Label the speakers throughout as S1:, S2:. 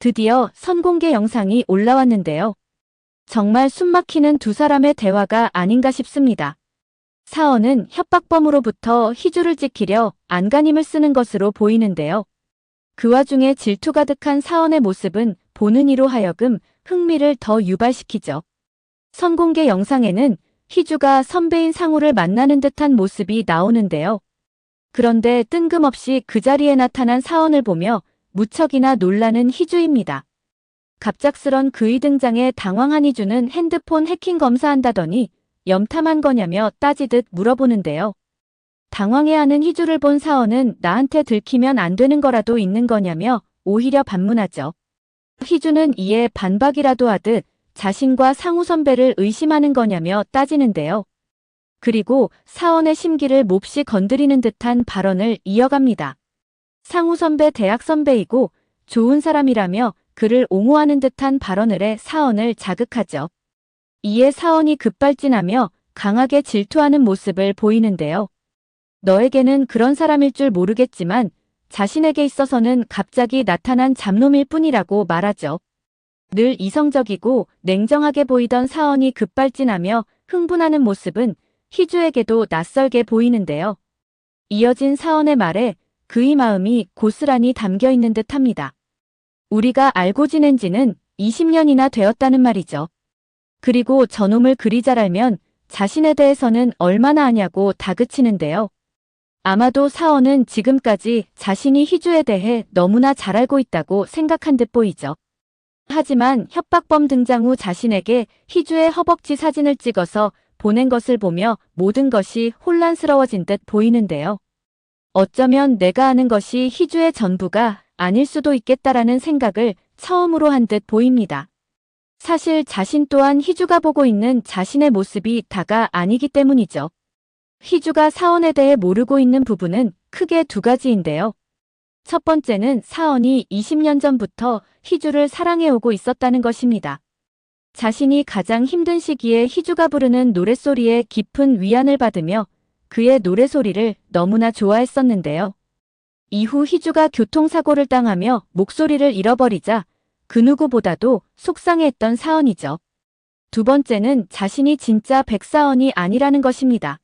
S1: 드디어 선공개 영상이 올라왔는데요. 정말 숨막히는 두 사람의 대화가 아닌가 싶습니다. 사원은 협박범으로부터 희주를 지키려 안간힘을 쓰는 것으로 보이는데요. 그 와중에 질투 가득한 사원의 모습은 보는 이로 하여금 흥미를 더 유발시키죠. 선공개 영상에는 희주가 선배인 상우를 만나는 듯한 모습이 나오는데요. 그런데 뜬금없이 그 자리에 나타난 사원을 보며 무척이나 놀라는 희주입니다. 갑작스런 그의 등장에 당황한 희주는 핸드폰 해킹 검사한다더니 염탐한 거냐며 따지듯 물어보는데요. 당황해하는 희주를 본 사원은 나한테 들키면 안 되는 거라도 있는 거냐며 오히려 반문하죠. 희주는 이에 반박이라도 하듯 자신과 상우 선배를 의심하는 거냐며 따지는데요. 그리고 사원의 심기를 몹시 건드리는 듯한 발언을 이어갑니다. 상우 선배 대학 선배이고 좋은 사람이라며 그를 옹호하는 듯한 발언을 해 사원을 자극하죠. 이에 사원이 급발진하며 강하게 질투하는 모습을 보이는데요. 너에게는 그런 사람일 줄 모르겠지만 자신에게 있어서는 갑자기 나타난 잡놈일 뿐이라고 말하죠. 늘 이성적이고 냉정하게 보이던 사원이 급발진하며 흥분하는 모습은 희주에게도 낯설게 보이는데요. 이어진 사원의 말에 그의 마음이 고스란히 담겨 있는 듯합니다. 우리가 알고 지낸 지는 20년이나 되었다는 말이죠. 그리고 저놈을 그리 잘 알면 자신에 대해서는 얼마나 아냐고 다그치는데요. 아마도 사원은 지금까지 자신이 희주에 대해 너무나 잘 알고 있다고 생각한 듯 보이죠. 하지만 협박범 등장 후 자신에게 희주의 허벅지 사진을 찍어서 보낸 것을 보며 모든 것이 혼란스러워진 듯 보이는데요. 어쩌면 내가 아는 것이 희주의 전부가 아닐 수도 있겠다라는 생각을 처음으로 한 듯 보입니다. 사실 자신 또한 희주가 보고 있는 자신의 모습이 다가 아니기 때문이죠. 희주가 사원에 대해 모르고 있는 부분은 크게 두 가지인데요. 첫 번째는 사원이 20년 전부터 희주를 사랑해오고 있었다는 것입니다. 자신이 가장 힘든 시기에 희주가 부르는 노랫소리에 깊은 위안을 받으며 그의 노래소리를 너무나 좋아했었는데요. 이후 희주가 교통사고를 당하며 목소리를 잃어버리자 그 누구보다도 속상해했던 사원이죠. 두 번째는 자신이 진짜 백사원이 아니라는 것입니다.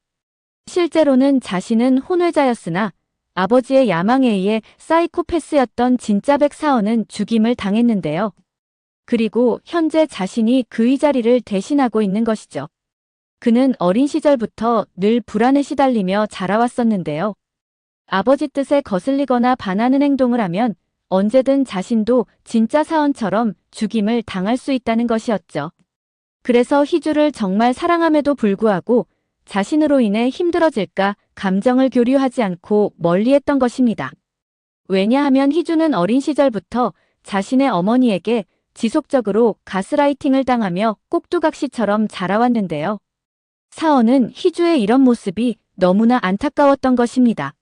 S1: 실제로는 자신은 혼외자였으나 아버지의 야망에 의해 사이코패스였던 진짜 백사원은 죽임을 당했는데요. 그리고 현재 자신이 그의 자리를 대신하고 있는 것이죠. 그는 어린 시절부터 늘 불안에 시달리며 자라왔었는데요. 아버지 뜻에 거슬리거나 반하는 행동을 하면 언제든 자신도 진짜 사원처럼 죽임을 당할 수 있다는 것이었죠. 그래서 희주를 정말 사랑함에도 불구하고 자신으로 인해 힘들어질까 감정을 교류하지 않고 멀리했던 것입니다. 왜냐하면 희주는 어린 시절부터 자신의 어머니에게 지속적으로 가스라이팅을 당하며 꼭두각시처럼 자라왔는데요. 사원은 희주의 이런 모습이 너무나 안타까웠던 것입니다.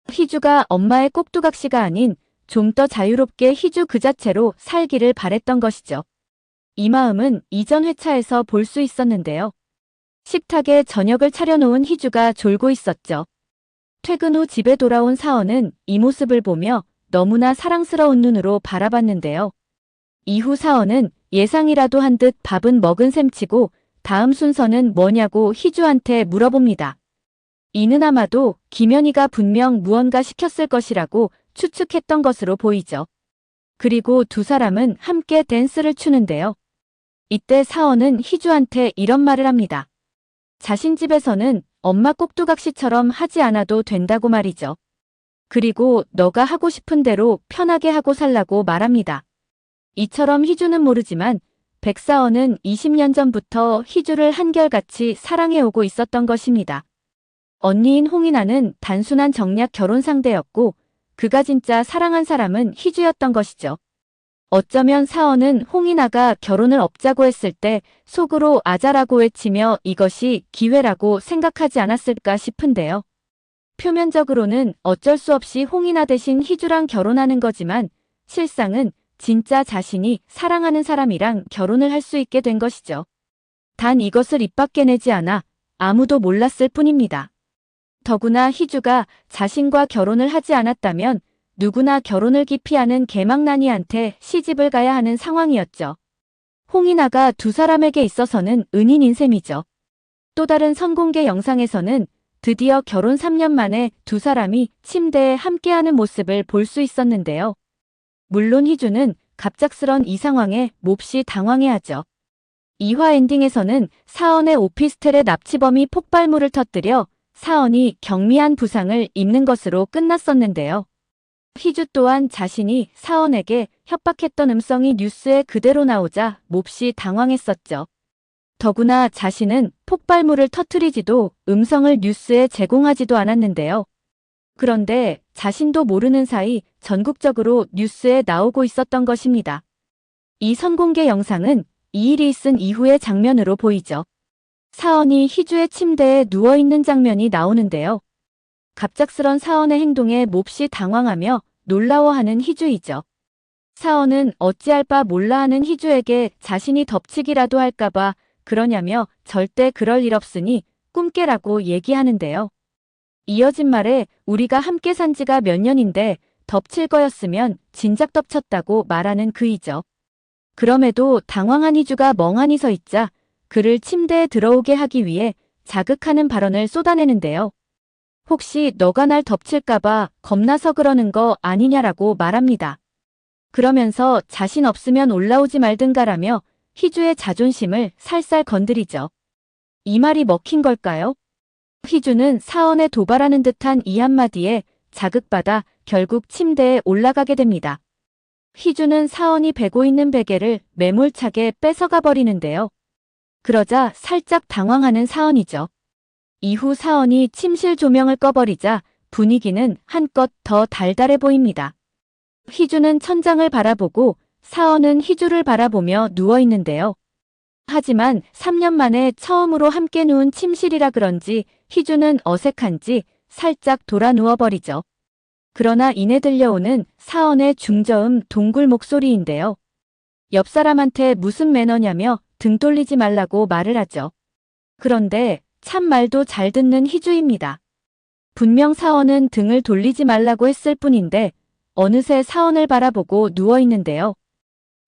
S1: 희주가 엄마의 꼭두각시가 아닌 좀 더 자유롭게 희주 그 자체로 살기를 바랬던 것이죠. 이 마음은 이전 회차에서 볼 수 있었는데요. 식탁에 저녁을 차려놓은 희주가 졸고 있었죠. 퇴근 후 집에 돌아온 사원은 이 모습을 보며 너무나 사랑스러운 눈으로 바라봤는데요. 이후 사원은 예상이라도 한 듯 밥은 먹은 셈치고 다음 순서는 뭐냐고 희주한테 물어봅니다. 이는 아마도 김연희가 분명 무언가 시켰을 것이라고 추측했던 것으로 보이죠. 그리고 두 사람은 함께 댄스를 추는데요. 이때 사원은 희주한테 이런 말을 합니다. 자신 집에서는 엄마 꼭두각시처럼 하지 않아도 된다고 말이죠. 그리고 너가 하고 싶은 대로 편하게 하고 살라고 말합니다. 이처럼 희주는 모르지만 백사원은 20년 전부터 희주를 한결같이 사랑해오고 있었던 것입니다. 언니인 홍인아는 단순한 정략 결혼 상대였고 그가 진짜 사랑한 사람은 희주였던 것이죠. 어쩌면 사원은 홍인아가 결혼을 업자고 했을 때 속으로 아자라고 외치며 이것이 기회라고 생각하지 않았을까 싶은데요. 표면적으로는 어쩔 수 없이 홍인아 대신 희주랑 결혼하는 거지만 실상은 진짜 자신이 사랑하는 사람이랑 결혼을 할 수 있게 된 것이죠. 단 이것을 입 밖에 내지 않아 아무도 몰랐을 뿐입니다. 더구나 희주가 자신과 결혼을 하지 않았다면 누구나 결혼을 기피하는 개망난이한테 시집을 가야 하는 상황이었죠. 홍인아가 두 사람에게 있어서는 은인인 셈이죠. 또 다른 선공개 영상에서는 드디어 결혼 3년 만에 두 사람이 침대에 함께하는 모습을 볼 수 있었는데요. 물론 희주는 갑작스런 이 상황에 몹시 당황해하죠. 2화 엔딩에서는 사언의 오피스텔의 납치범이 폭발물을 터뜨려 사언이 경미한 부상을 입는 것으로 끝났었는데요. 희주 또한 자신이 사언에게 협박했던 음성이 뉴스에 그대로 나오자 몹시 당황했었죠. 더구나 자신은 폭발물을 터뜨리지도 음성을 뉴스에 제공하지도 않았는데요. 그런데 자신도 모르는 사이 전국적으로 뉴스에 나오고 있었던 것입니다. 이 선공개 영상은 이 일이 있은 이후의 장면으로 보이죠. 사언이 희주의 침대에 누워있는 장면이 나오는데요. 갑작스런 사언의 행동에 몹시 당황하며 놀라워하는 희주이죠. 사언은 어찌할 바 몰라 하는 희주에게 자신이 덮치기라도 할까봐 그러냐며 절대 그럴 일 없으니 꿈깨라고 얘기하는데요. 이어진 말에 우리가 함께 산 지가 몇 년인데 덮칠 거였으면 진작 덮쳤다고 말하는 그이죠. 그럼에도 당황한 희주가 멍하니 서 있자 그를 침대에 들어오게 하기 위해 자극하는 발언을 쏟아내는데요. 혹시 너가 날 덮칠까봐 겁나서 그러는 거 아니냐라고 말합니다. 그러면서 자신 없으면 올라오지 말든가라며 희주의 자존심을 살살 건드리죠. 이 말이 먹힌 걸까요? 희주는 사언에 도발하는 듯한 이 한마디에 자극받아 결국 침대에 올라가게 됩니다. 희주는 사언이 베고 있는 베개를 매몰차게 뺏어가 버리는데요. 그러자 살짝 당황하는 사언이죠. 이후 사언이 침실 조명을 꺼버리자 분위기는 한껏 더 달달해 보입니다. 희주는 천장을 바라보고 사언은 희주를 바라보며 누워있는데요. 하지만 3년 만에 처음으로 함께 누운 침실이라 그런지 희주는 어색한지 살짝 돌아 누워버리죠. 그러나 이내 들려오는 사언의 중저음 동굴 목소리인데요. 옆 사람한테 무슨 매너냐며 등 돌리지 말라고 말을 하죠. 그런데 참 말도 잘 듣는 희주입니다. 분명 사언은 등을 돌리지 말라고 했을 뿐인데 어느새 사언을 바라보고 누워있는데요.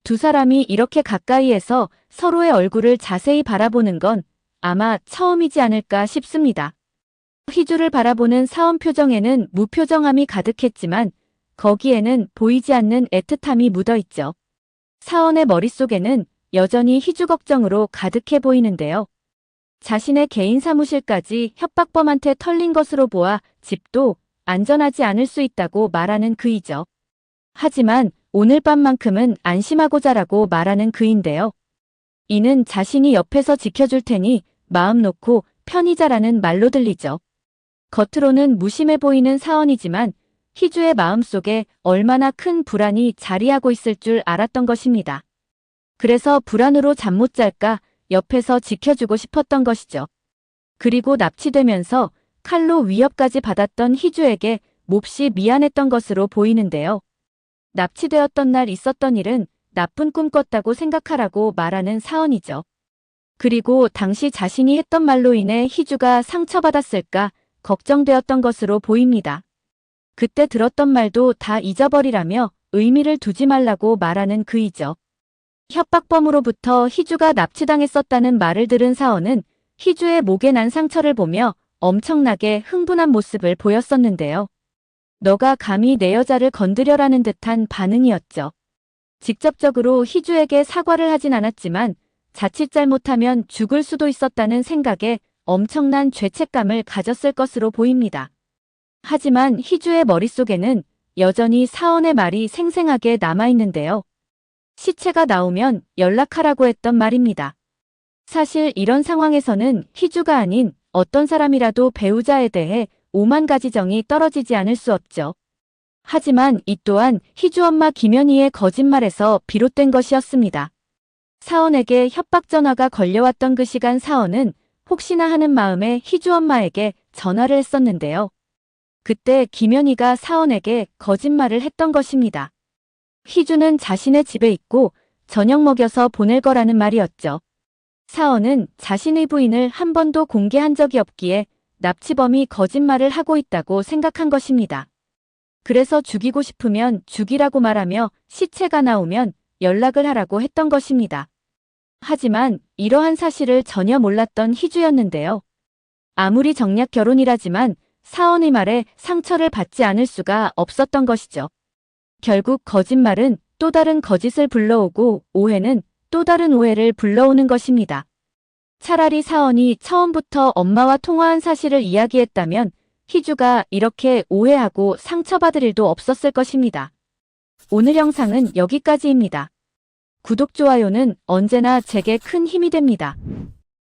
S1: 두 사람이 이렇게 가까이에서 서로의 얼굴을 자세히 바라보는 건 아마 처음이지 않을까 싶습니다. 희주를 바라보는 사언 표정에는 무표정함이 가득했지만 거기에는 보이지 않는 애틋함이 묻어있죠. 사언의 머릿속에는 여전히 희주 걱정으로 가득해 보이는데요. 자신의 개인 사무실까지 협박범한테 털린 것으로 보아 집도 안전하지 않을 수 있다고 말하는 그이죠. 하지만 오늘 밤만큼은 안심하고 자라고 말하는 그인데요. 이는 자신이 옆에서 지켜줄 테니 마음 놓고 편히 자라는 말로 들리죠. 겉으로는 무심해 보이는 사언이지만 희주의 마음속에 얼마나 큰 불안이 자리하고 있을 줄 알았던 것입니다. 그래서 불안으로 잠 못 잘까 옆에서 지켜주고 싶었던 것이죠. 그리고 납치되면서 칼로 위협까지 받았던 희주에게 몹시 미안했던 것으로 보이는데요. 납치되었던 날 있었던 일은 나쁜 꿈 꿨다고 생각하라고 말하는 사언이죠. 그리고 당시 자신이 했던 말로 인해 희주가 상처받았을까 걱정되었던 것으로 보입니다. 그때 들었던 말도 다 잊어버리라며 의미를 두지 말라고 말하는 그이죠. 협박범으로부터 희주가 납치당했었다는 말을 들은 사언은 희주의 목에 난 상처를 보며 엄청나게 흥분한 모습을 보였었는데요. 너가 감히 내 여자를 건드려라는 듯한 반응이었죠. 직접적으로 희주에게 사과를 하진 않았지만 자칫 잘못하면 죽을 수도 있었다는 생각에 엄청난 죄책감을 가졌을 것으로 보입니다. 하지만 희주의 머릿속에는 여전히 사언의 말이 생생하게 남아있는데요. 시체가 나오면 연락하라고 했던 말입니다. 사실 이런 상황에서는 희주가 아닌 어떤 사람이라도 배우자에 대해 오만 가지 정이 떨어지지 않을 수 없죠. 하지만 이 또한 희주 엄마 김연희의 거짓말에서 비롯된 것이었습니다. 사언에게 협박 전화가 걸려왔던 그 시간 사언은 혹시나 하는 마음에 희주 엄마에게 전화를 했었는데요. 그때 김연희가 사언에게 거짓말을 했던 것입니다. 희주는 자신의 집에 있고 저녁 먹여서 보낼 거라는 말이었죠. 사언은 자신의 부인을 한 번도 공개한 적이 없기에 납치범이 거짓말을 하고 있다고 생각한 것입니다. 그래서 죽이고 싶으면 죽이라고 말하며 시체가 나오면 연락을 하라고 했던 것입니다. 하지만 이러한 사실을 전혀 몰랐던 희주였는데요. 아무리 정략 결혼이라지만 사원의 말에 상처를 받지 않을 수가 없었던 것이죠. 결국 거짓말은 또 다른 거짓을 불러오고 오해는 또 다른 오해를 불러오는 것입니다. 차라리 사원이 처음부터 엄마와 통화한 사실을 이야기했다면 희주가 이렇게 오해하고 상처받을 일도 없었을 것입니다. 오늘 영상은 여기까지입니다. 구독, 좋아요는 언제나 제게 큰 힘이 됩니다.